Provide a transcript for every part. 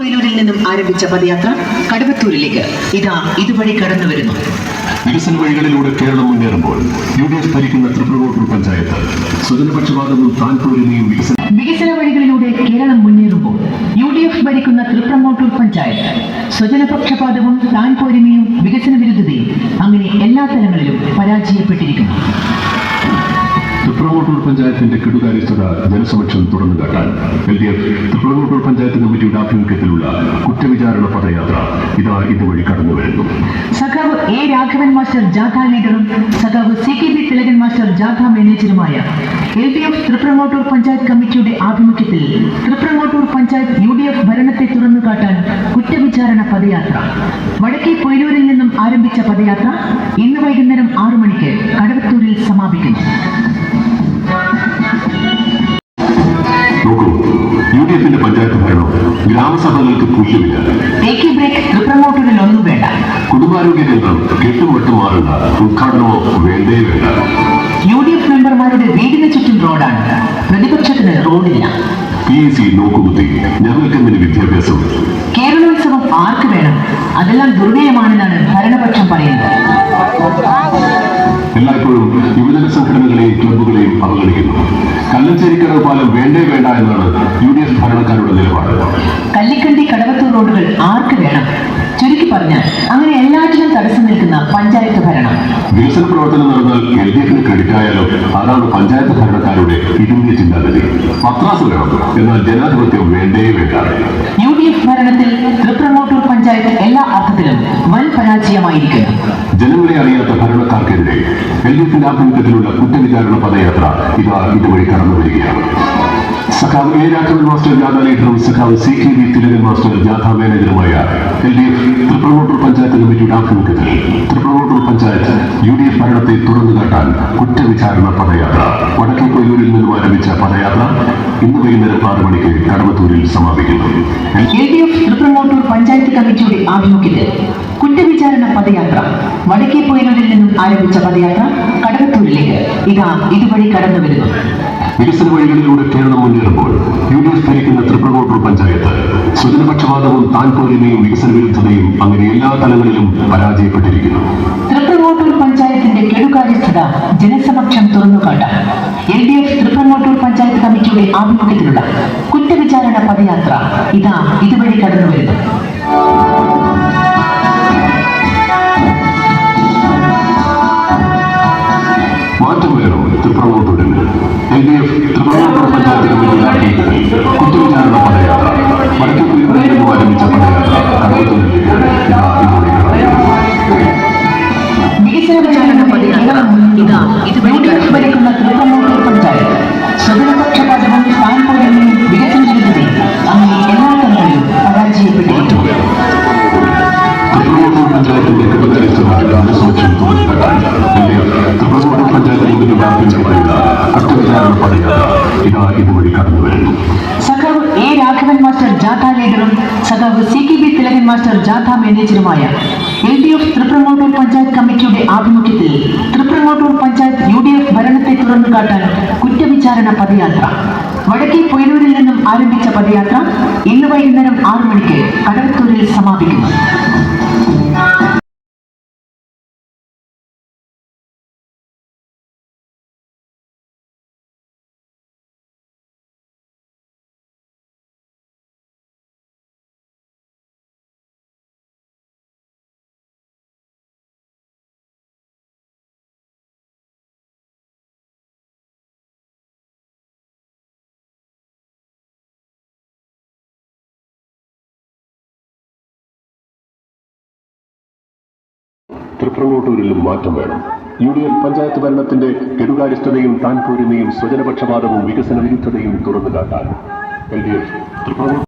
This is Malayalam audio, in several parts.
പയ്യന്നൂരിൽ നിന്നും ആരംഭിച്ച പദയാത്ര കടവത്തൂരിലേക്ക് ഇതുവഴി കടന്നു വരുന്നു. വികസന വഴികളിലൂടെ കേരളം മുന്നേറുമ്പോൾ UDF ഭരിക്കുന്ന തൃപ്രങ്ങോട്ടൂർ പഞ്ചായത്ത് സ്വജനപക്ഷപാതവും താൻപോരിമയും വികസന വഴികളിലൂടെ കേരളം മുന്നേറുമ്പോൾ UDF ഭരിക്കുന്ന തൃപ്രങ്ങോട്ടൂർ പഞ്ചായത്ത് സ്വജനപക്ഷപാതവും താൻപോരിമയും വികസന വിരുദ്ധതയും അങ്ങനെ എല്ലാ തലങ്ങളിലും പരാജയപ്പെട്ടിരിക്കുന്നു. തൃപ്രങ്ങോട്ടൂർ പഞ്ചായത്തിന്റെ കെടുകാര്യസ്ഥത ജനസമക്ഷം തുറന്നു കാട്ടാൻ LDF തൃപ്രങ്ങോട്ടൂർ പഞ്ചായത്ത് കമ്മിറ്റിയുടെ ആഭിമുഖ്യത്തിലുള്ള കുറ്റവിചാരണ പദയാത്ര ഇതുവഴി കടന്നു വരുന്നു. സഖാവ് A. രാഘവൻ മാസ്റ്റർ ജാഥ ലീഡറും സഖാവ് CKB തിലകൻ മാസ്റ്റർ ജാഥ മാനേജറുമായ LDF തൃപ്രങ്ങോട്ടൂർ പഞ്ചായത്ത് കമ്മിറ്റിയുടെ ആഭിമുഖ്യത്തിൽ തൃപ്രങ്ങോട്ടൂർ പഞ്ചായത്ത് UDF ഭരണത്തെ തുറന്നു കാട്ടാൻ കുറ്റവിചാരണ പദയാത്ര വടക്കേ പൊയിലൂരിൽ നിന്നും ആരംഭിച്ച പദയാത്ര ഇന്ന് വൈകുന്നേരം 6 മണിക്ക് കടവത്തൂരിൽ സമാപിക്കുന്നു. UDFന്റെ പഞ്ചായത്ത് ഭരണം ഗ്രാമസഭകൾക്ക് പൂജ്യമില്ല. തൃപ്രങ്ങോട്ടൂരിൽ ഒന്നും വേണ്ട. കുടുംബാരോഗ്യ കേന്ദ്രം കെട്ടുമട്ടും മാറുന്ന ഉദ്ഘാടനമോ വേണ്ടേ വേണ്ട. UDF മെമ്പർമാരുടെ വീടിന് ചുറ്റും റോഡാണ്, പ്രതിപക്ഷത്തിന് റോഡില്ല. PEC നോക്കുകുത്തി ഞങ്ങൾക്കെങ്ങനെ വിദ്യാഭ്യാസം. കേരളോത്സവം ആർക്ക് വേണം? അതെല്ലാം ദുർവ്യയമാണെന്നാണ് ഭരണപക്ഷം പറയുന്നത്. എല്ലായ്പ്പോഴും യുവജന സംഘടനകളെയും ക്ലബ്ബുകളെയും അവഗണിക്കുന്നു. കല്ലഞ്ചേരിക്കടവ് പാലം വേണ്ടേ വേണ്ട എന്നാണ് UDF ഭരണക്കാരുടെ നിലപാട്. കല്ലിക്കണ്ടി കടവത്തൂർ റോഡുകൾ ആർക്ക് വേണം? ചുരുക്കി പറഞ്ഞാൽ അങ്ങനെ എല്ലാറ്റിനും തടസ്സം നിൽക്കുന്ന പഞ്ചായത്ത് ഭരണം. വികസന പ്രവർത്തനം നടന്നാൽ LDFന് ക്രെഡിറ്റ് ആയാലോ? അതാണ് പഞ്ചായത്ത് ഭരണക്കാരുടെ ഇടുങ്ങിയ ചിന്താഗതി. പത്രാസ് വേണം, എന്നാൽ ജനാധിപത്യം വേണ്ടേ വേണ്ട. UDF ഭരണത്തിൽ തൃപ്രങ്ങോട്ടൂർ പഞ്ചായത്ത് എല്ലാ അർത്ഥത്തിലും വൻ പരാജയമായിരിക്കുന്നു. ജനങ്ങളെ അറിയാത്ത ഭരണക്കാർക്കെതിരെ LDFന്റെ ആഭിമുഖ്യത്തിലുള്ള കുറ്റവിചാരണ പദയാത്ര ഇതുവഴി കടന്നു വരികയാണ്. സഖാവ് A. രാഘവൻ മാസ്റ്റർ ജാഥ ലീഡറും സഖാവ് CKB തിലകൻ മാസ്റ്റർ ജാഥ മാനേജറുമായ LDF തൃപ്രങ്ങോട്ടൂർ പഞ്ചായത്ത് കമ്മിറ്റിയുടെ ആഭിമുഖ്യത്തിൽ തൃപ്രങ്ങോട്ടൂർ പഞ്ചായത്ത് UDF ഭരണത്തെ തുറന്നു കാട്ടാൻ കുറ്റവിചാരണ പദയാത്ര വടക്കേ പൊയിലൂരിൽ നിന്നും ആരംഭിച്ച പദയാത്ര ഇന്ന് വൈകുന്നേരം 6 മണിക്ക് കടവത്തൂരിൽ സമാപിക്കുന്നു. LDF തൃപ്രങ്ങോട്ടൂർ പഞ്ചായത്ത് കമ്മിറ്റിയുടെ ആഭിമുഖ്യത്തിൽ കുറ്റവിചാരണ പദയാത്ര വടക്കേ പൊയിലൂരിൽ നിന്നും ആരംഭിച്ച പദയാത്ര കടവത്തൂരിലേക്ക് ഇതുവഴി കടന്നു വരുന്നു. വികസന വഴികളിലൂടെ കേരളം മുന്നേറുമ്പോൾ UDF ഭരിക്കുന്ന തൃപ്രങ്ങോട്ടൂർ പഞ്ചായത്ത് സ്വജനപക്ഷപാതവും താൻപോരിമയും വികസന വിരുദ്ധതയും അങ്ങനെ എല്ലാ തലങ്ങളിലും പരാജയപ്പെട്ടിരിക്കുന്നു. തൃപ്രങ്ങോട്ടൂർ പഞ്ചായത്തിന്റെ കെടുകാര്യസ്ഥത ജനസമക്ഷം തുറന്നുകാട്ടാൻ LDF തൃപ്രങ്ങോട്ടൂർ പഞ്ചായത്ത് കമ്മിറ്റിയുടെ ആഭിമുഖ്യത്തിലുള്ള കുറ്റവിചാരണ പദയാത്ര ഇതുവഴി കടന്നു വരുന്നു. മാറ്റം വേണം തൃപ്രങ്ങോട്ടൂരിന്. LDF തൃപ്രങ്ങോട്ടൂർ പഞ്ചായത്ത് കമ്മിറ്റിയുടെ ആഭിമുഖ്യത്തിൽ കുറ്റവിചാരണ പദയാത്ര വടക്കേ പൊയിലൂരിൽ നിന്നും ആരംഭിച്ച പദയാത്ര കടവത്തൂരിലേക്ക് വികസന വിചാരണ പദയാത്ര UDF ഭരിക്കുന്ന തൃപ്രങ്ങോട്ടൂർ പഞ്ചായത്ത് സ്വജനപക്ഷപാതവും താൻപോരിമയും വികസന വിരുദ്ധതയും അങ്ങനെ എല്ലാ തലങ്ങളിലും പരാജയപ്പെട്ടിരിക്കുന്നു. തൃപ്രങ്ങോട്ടൂർ പഞ്ചായത്തിന്റെ കെടുകാര്യസ്ഥത ജനസമക്ഷം തുറന്നു കാട്ടാൻ തൃപ്രങ്ങോട്ടൂർ പഞ്ചായത്ത് കമ്മിറ്റിയുടെ ആഭിമുഖ്യത്തിലുള്ള കുറ്റവിചാരണ പദയാത്ര ഇതുവഴി കടന്നു വരുന്നു. സഖാവ് A. രാഘവൻ മാസ്റ്റർ ജാഥ ലീഡറും സഖാവ് CKB തിലകൻ മാസ്റ്റർ ജാഥ മാനേജറുമായ LDF തൃപ്രങ്ങോട്ടൂർ പഞ്ചായത്ത് കമ്മിറ്റിയുടെ ആഭിമുഖ്യത്തിൽ തൃപ്രങ്ങോട്ടൂർ പഞ്ചായത്ത് UDF ഭരണത്തെ തുറന്നു കാട്ടാൻ കുറ്റവിചാരണ പദയാത്ര വടക്കേ പൊയിലൂരിൽ നിന്നും ആരംഭിച്ച പദയാത്ര ഇന്ന് വൈകുന്നേരം 6 മണിക്ക് കടവത്തൂരിൽ സമാപിക്കുന്നു. തൃപ്രങ്ങോട്ടൂരിലും മാറ്റം വേണം. UDF പഞ്ചായത്ത് ഭരണത്തിന്റെ കെടുകാര്യസ്ഥതയും താൻപോരിമയും സ്വജനപക്ഷപാതവും വികസന വിരുദ്ധതയും തുറന്നു കാട്ടാൻ LDF തൃപ്രങ്ങോട്ടൂർ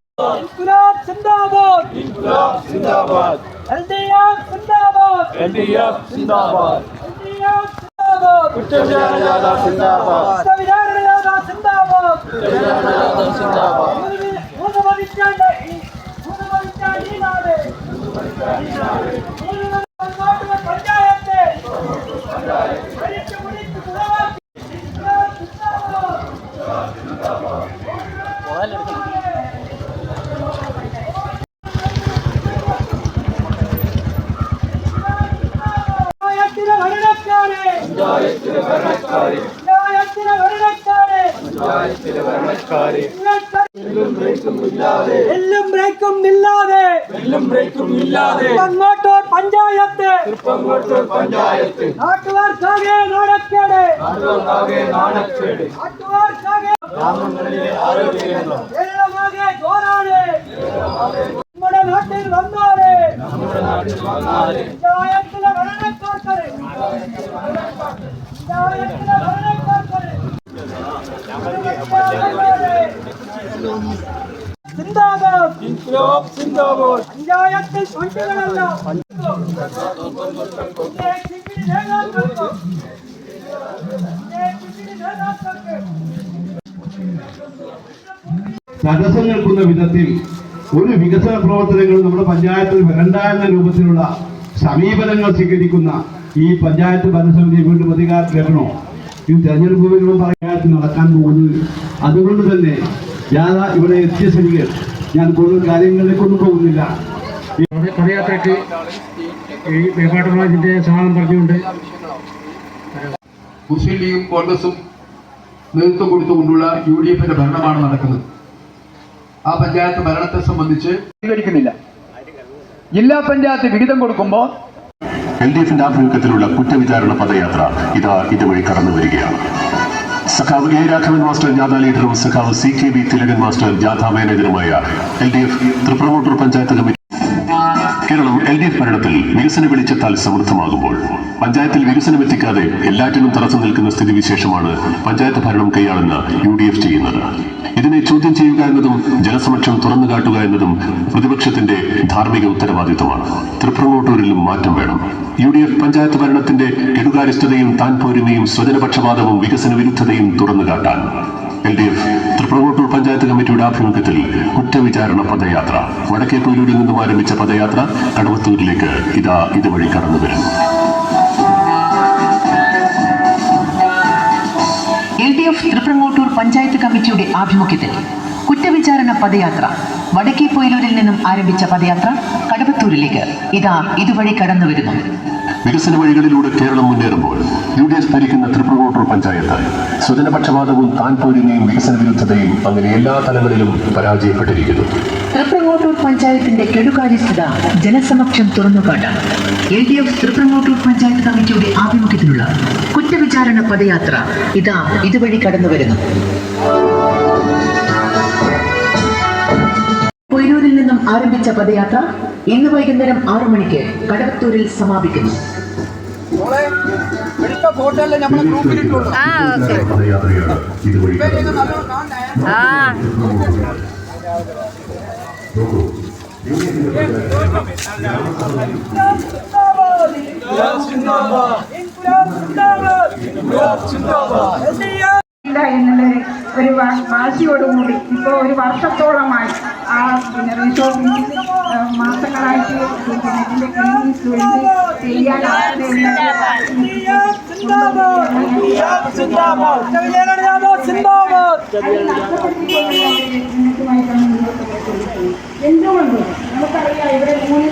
തിരുപ്പങ്ങോട്ടൂർ പഞ്ചായത്ത് നാട്ടുകാർക്കാകെ നാണക്കേട് കേരളമാകെ ചോറാണ് നമ്മുടെ നാട്ടിൽ വന്നാല് പഞ്ചായത്തിലെ ഭരണക്കാർക്ക് സിന്ദാബാദ് പഞ്ചായത്തിൽ പഞ്ചകളല്ല തടസ്സം നിൽക്കുന്ന വിധത്തിൽ ഒരു വികസന പ്രവർത്തനങ്ങൾ നമ്മുടെ പഞ്ചായത്തിൽ വേണ്ട എന്ന രൂപത്തിലുള്ള സമീപനങ്ങൾ സ്വീകരിക്കുന്ന ഈ പഞ്ചായത്ത് ഭരണസമിതി വീണ്ടും അധികാരത്തിലേക്കണോ ഈ തെരഞ്ഞെടുപ്പ് വരുമ്പോൾ പഞ്ചായത്ത് നടക്കാൻ പോകുന്നത്. അതുകൊണ്ട് തന്നെ ഞാൻ ഇവിടെ എത്തിയ സ്ഥിതികൾ ഞാൻ കൂടുതൽ കാര്യങ്ങളിലേക്കൊന്നും പോകുന്നില്ല. പദയാത്രയ്ക്ക് ഈ മേപ്പാട്ടമാജിന്റെ സ്വാഗതം പറഞ്ഞുകൊണ്ട് മുസ്ലിം ലീഗും കോൺഗ്രസും നേതൃത്വം കൊടുത്തുകൊണ്ടുള്ള UDFന്റെ ഭരണമാണ് നടക്കുന്നത്. ആ പഞ്ചായത്ത് ഭരണത്തെ സംബന്ധിച്ച് സ്വീകരിക്കുന്നില്ല. ജില്ലാ പഞ്ചായത്ത് വിഹിതം കൊടുക്കുമ്പോൾ LDFന്റെ ആഭിമുഖ്യത്തിലുള്ള കുറ്റവിചാരണ പദയാത്ര ഇതുവഴി കടന്നു വരികയാണ്. സഖാവ് എ രാഘവൻ മാസ്റ്റർ ജാഥ ലീഡറും സഖാവ് CKB തിലകൻ മാസ്റ്റർ ജാഥ മാനേജറുമായ LDF Thriprangottur panchayat committee. Keralam LDF ഭരണത്തിൽ വികസന വെളിച്ചത്താൽ സമൃദ്ധമാകുമ്പോൾ പഞ്ചായത്തിൽ വികസനമെത്തിക്കാതെ എല്ലാറ്റിനും തടസ്സം നിൽക്കുന്ന സ്ഥിതിവിശേഷമാണ് പഞ്ചായത്ത് ഭരണം കൈയാളുന്ന UDF ചെയ്യുന്നത്. ഇതിനെ ചോദ്യം ചെയ്യുക എന്നതും ജനസമക്ഷം തുറന്നു കാട്ടുക എന്നതും പ്രതിപക്ഷത്തിന്റെ ധാർമ്മിക ഉത്തരവാദിത്തമാണ്. തൃപ്രങ്ങോട്ടൂരിലും മാറ്റം വേണം. UDF പഞ്ചായത്ത് ഭരണത്തിന്റെ കെടുകാര്യസ്ഥതയും താൻപോരിമയും സ്വജനപക്ഷപാതവും വികസന വിരുദ്ധതയും തുറന്നു കാട്ടാൻ LDF തൃപ്രങ്ങോട്ടൂർ പഞ്ചായത്ത് കമ്മിറ്റിയുടെ ആഭിമുഖ്യത്തിൽ കുറ്റവിചാരണ പദയാത്ര വടക്കേപ്പൊയിലൂരിൽ നിന്നും ആരംഭിച്ച പദയാത്ര കടവത്തൂരിലേക്ക് ഇതുവഴി കടന്നു വരുന്നു. LDF തൃപ്രങ്ങോട്ടൂർ പഞ്ചായത്ത് കമ്മിറ്റിയുടെ ആഭിമുഖ്യത്തിൽ കുറ്റവിചാരണ പദയാത്ര വടക്കേപ്പൊയിലൂരിൽ നിന്നും ആരംഭിച്ച പദയാത്ര കടവത്തൂരിലേക്ക് ഇതുവഴി കടന്നു വരുന്നു. വികസന വഴികളിലൂടെ കേരളം മുന്നേറുമ്പോൾ UDF ഭരിക്കുന്ന തൃപ്രങ്ങോട്ടൂർ പഞ്ചായത്ത് സ്വജനപക്ഷപാതവും താൻപോരിമയും വികസന വിരുദ്ധതയും അങ്ങനെ എല്ലാ തലങ്ങളിലും പരാജയപ്പെട്ടിരിക്കുന്നു. തൃപ്രങ്ങോട്ടൂർ പഞ്ചായത്തിന്റെ കെടുകാര്യസ്ഥത ജനസമക്ഷം തുറന്നുകാട്ടാൻ LDF തൃപ്രങ്ങോട്ടൂർ പഞ്ചായത്ത് കമ്മിറ്റിയുടെ ആഭിമുഖ്യത്തിലുള്ള കുറ്റവിചാരണ പദയാത്ര ഇതുവഴി കടന്നു വരുന്നു. പൊയിലൂരിൽ നിന്നും ആരംഭിച്ച പദയാത്ര ഇന്ന് വൈകുന്നേരം 6 മണിക്ക് കടവത്തൂരിൽ സമാപിക്കുന്നു. എന്നുള്ളൊരു ഒരു വാശിയോടുകൂടി ഇപ്പോൾ ഒരു വർഷത്തോളമായി ആ റിസോർട്ടിൽ മാസങ്ങളായിട്ട് ഇതിൻ്റെ ക്ലീനിങ്സ് വേണ്ടി എന്തുകൊണ്ട് നമുക്കറിയാം ഇവിടെ 3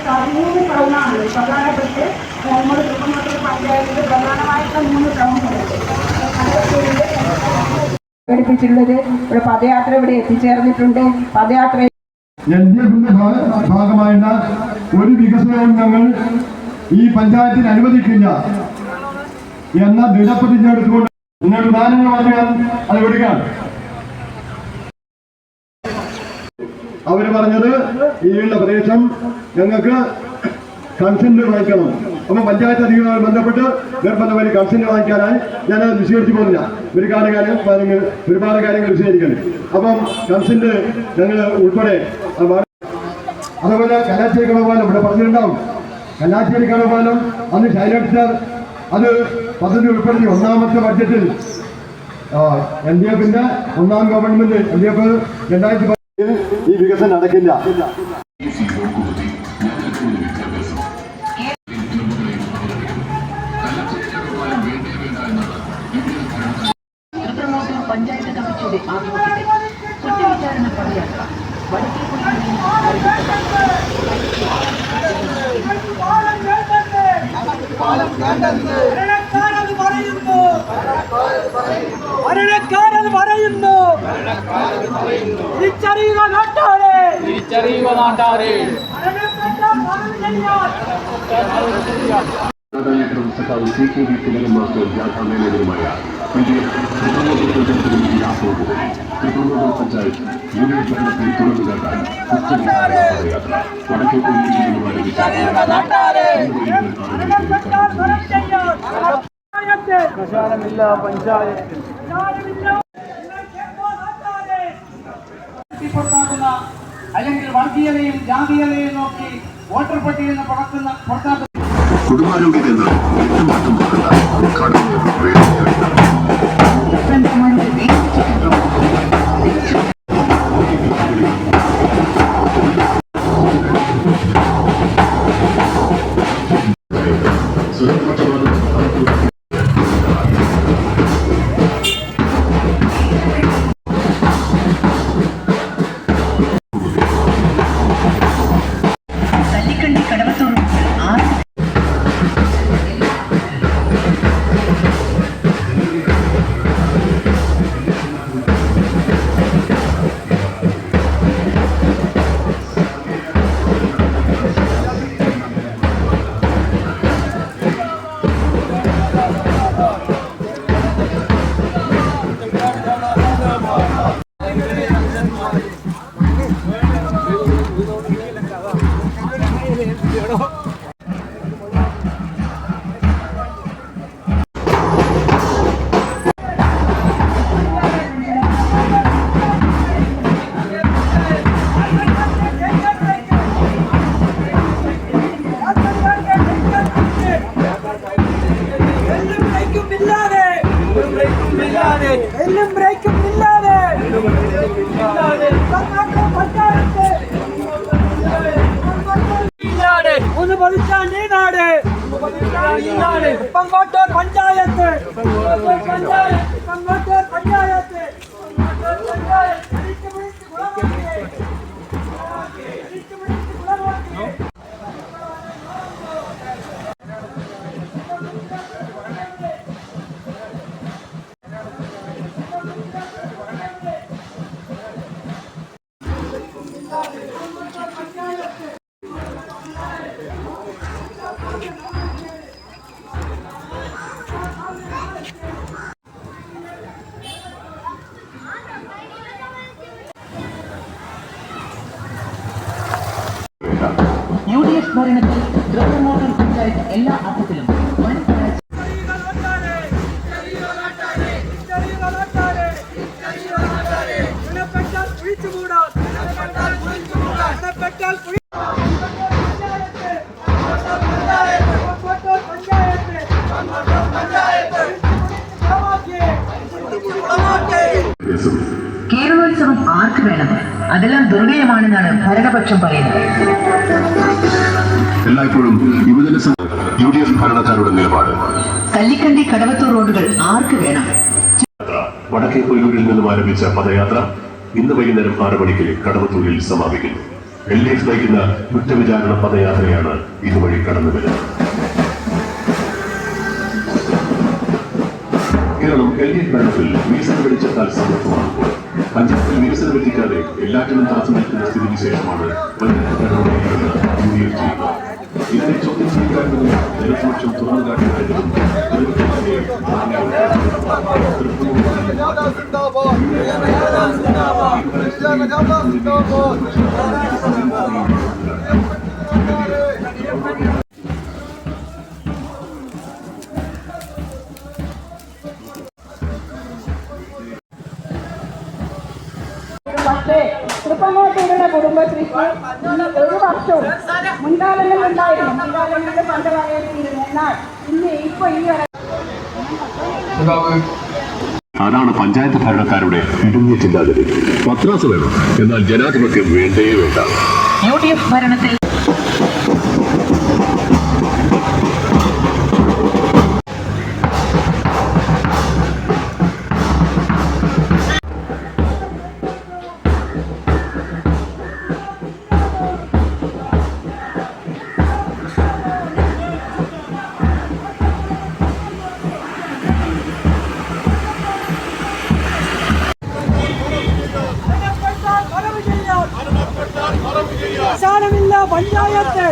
ടൗണാണ് പ്രധാനപ്പെട്ട് നമ്മുടെ തൃപ്രങ്ങോട്ടൂർ പഞ്ചായത്തിൽ പ്രധാനമായിട്ടുള്ള 3 ടൗണുകളുണ്ട്. ഘടിപ്പിച്ചിട്ടുള്ളത് ഒരു പദയാത്ര ഇവിടെ എത്തിച്ചേർന്നിട്ടുണ്ട്. പദയാത്ര LDFന്റെ ഭാഗമായുള്ള ഒരു വികസനവും ഞങ്ങൾ ഈ പഞ്ചായത്തിന് അനുവദിക്കില്ല എന്ന ദൃഢപ്രതിജ്ഞ എടുത്തുകൊണ്ട് നിങ്ങൾ ഉദാഹരണങ്ങൾ പറഞ്ഞാൽ അത് വിടുകയാണ്. അവർ പറഞ്ഞത് ഈയുള്ള പ്രദേശം ഞങ്ങൾക്ക് കൺസെന്റ് വാങ്ങിക്കണം. അപ്പൊ പഞ്ചായത്ത് അധികമായി ബന്ധപ്പെട്ട് നിർബന്ധമായി കൺസെന്റ് വാങ്ങിക്കാനായി ഞാനത് വിശദീകരിച്ചു പോകുന്നില്ല. ഒരുപാട് കാര്യങ്ങൾ വിശദീകരിക്കണം. അപ്പം കൺസെന്റ് ഞങ്ങൾ ഉൾപ്പെടെ അതുപോലെ കല്ലാച്ചേരി കടവാലം ഇവിടെ പറഞ്ഞിട്ടുണ്ടാവും. കല്ലാച്ചേരി കടവാലം അന്ന് ശൈലക്ഷർ അത് പദ്ധതി ഉൾപ്പെടുത്തി ഒന്നാമത്തെ ബഡ്ജറ്റിൽ LDFന്റെ ഒന്നാം ഗവൺമെന്റ് LDF 2010 ഈ വികസനം നടക്കില്ല. പഞ്ചായത്ത് കമ്മിറ്റിയുടെ ആഭിമുഖ്യത്തിൽ കുറ്റവിചാരണ പദയാത്ര പറയുന്നു ഭരണക്കാരൻ പറയുന്നു തിരിച്ചറിയുക നാട്ടാരെ ജാഥാ സഖാവ് CKB തിലകൻ മാസ്റ്റർ ജാഥാ മാനേജറുമായ പഞ്ചായത്ത് യൂണിയൻ ഭരണത്തിൽ തുറന്നു കാട്ടാൻ പദയാത്ര വടക്കേ അല്ലെങ്കിൽ വർഗീയതയും ജാതീയതയും നോക്കി വോട്ടർ പട്ടികയിൽ നിന്ന് പുറത്താക്കുന്ന കുടുംബാരോഗ്യ കേന്ദ്രം ഏറ്റവും കടന്നു കല്ലിക്കണ്ടി കടവത്തൂർ എല്ലും ബ്രേക്കും ഇല്ലാതെ ഒന്ന് പതിച്ചാൽ ഈ നാട് പങ്കോട്ടൂർ പഞ്ചായത്ത് പങ്കോട്ടൂർ പഞ്ചായത്ത് UDF ഭരണത്തിൽ തൃപ്രങ്ങോട്ടൂർ പഞ്ചായത്ത് എല്ലാ അർത്ഥത്തിലും വൻ കേരളോത്സവം ആർക്ക് വേണം? അതെല്ലാം ദുർഗയമാണെന്നാണ് ഭരണപക്ഷം പറയുന്നത്. എല്ലായ്പ്പോഴും യുവജന UDF ഭരണക്കാരുടെ നിലപാട്. കല്ലിക്കണ്ടി കടവത്തൂർ റോഡുകൾ ആർക്ക് വേണം? വടക്കേ കൊല്ലൂരിൽ നിന്നും ആരംഭിച്ച പദയാത്ര ഇന്ന് വൈകുന്നേരം 6 മണിക്ക് കടവത്തൂരിൽ സമാപിക്കുന്നു. LDF നയിക്കുന്ന കുറ്റവിചാരണ പദയാത്രയാണ് ഇതുവഴി കടന്നുവരുന്നത്. കേരളം LDF ഭരണത്തിൽ വികസന വെളിച്ചത്താൽ സമർത്ഥമാകുമ്പോൾ പഞ്ചായത്തിൽ വികസനം എത്തിക്കാതെ എല്ലാറ്റിനും തടസ്സം നിൽക്കുന്ന സ്ഥിതിവിശേഷമാണ് UDF ചെയ്യുക. ഇതിനെ ചോദ്യം ചെയ്യാൻ ജനസമക്ഷം തുറന്നു കാട്ടിയതായിട്ടും പക്ഷേ തൃപ്പങ്ങോട്ടൂരുടെ കുടുംബശ്രീക്ക് ഒരു വർഷവും മുൻകാലങ്ങളിൽ ഉണ്ടായിരുന്നു. മുൻകാലങ്ങളിൽ പണ്ട് പറയേണ്ടിയിരുന്നു. എന്നാൽ ഇപ്പൊ ഈ അതാണ് പഞ്ചായത്ത് ഭരണക്കാരുടെ ഇടുങ്ങിയ ചിന്താഗതി. പത്രാസ് വേണം, എന്നാൽ ജനാധിപത്യം വേണ്ടേ വേണ്ട. UDF ഭരണത്തിൽ പഞ്ചായത്ത്